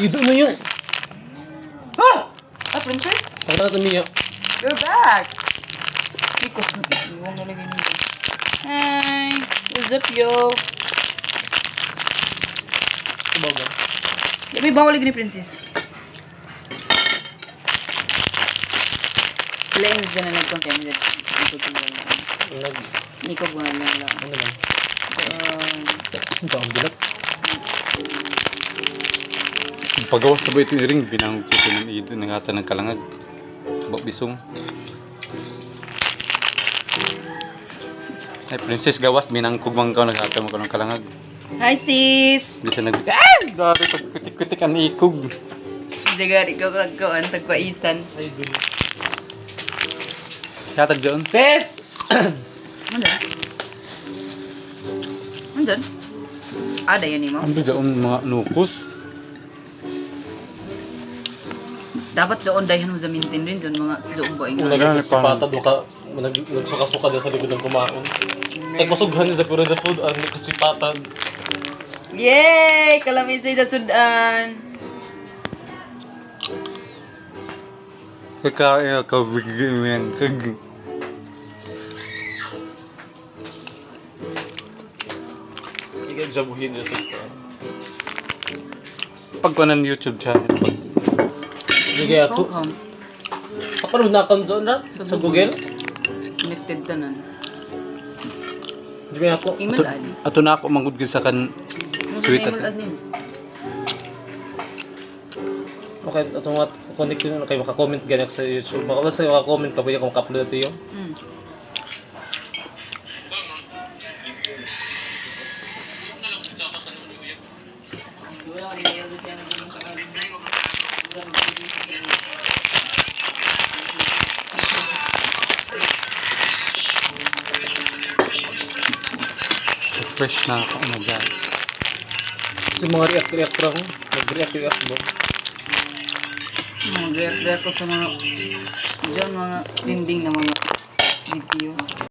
Ido na yun. Ha? Ah, princess? Tangka na niya. You're back! Ikaw, iwan mo lagi nito. Hi! What's up, yo? Subaga. May bawal lagi ni princess. Lain dyan na nag-content. Niko buwan lang lang. Ano lang? Ito ang bilat. Pagawas sa ito ring binang sa ito nangata ng kalangag. Bak bisong. Ay princess gawas binang kugmang ka nagata mo ka ng kalangag. Hi sis! Bisa nag dari kutik-kutik ang ikog. Jaga ikaw kagkaan tagpaisan. Ay, dun. Katag doon. Sis! Mandan? Mandan? Ada yan mo? Ando doon mga nukos. Dapat doon dayan mo sa mintin rin doon mga doon ba Kung ingat. nagkasipatad mo ka, nagsuka-suka din sa likod ng kumaon. Nagmasughan sa puro sa food, ang nagkasipatad. Yay! Kalamisay na sudan! Kakain ka bigyan mo yung kag. Hindi ka jabuhin dito. Pagkunan YouTube channel. Hindi kaya ito. Sa panood na akong doon na? Sa Google? Connected tanan. Hindi kaya ako. Email ad. Ato na ako mangud sa kan sweet Email at ad nim. Okay, ito nga, connect yun, kayo makakomment ganyan sa YouTube. Makabasa yung makakomment ka ba yung maka-upload ito yung? fresh na ako na dyan. Kasi mga react ako, nag-react mo. Mag-react ko sa mga dyan mga trending na mga video.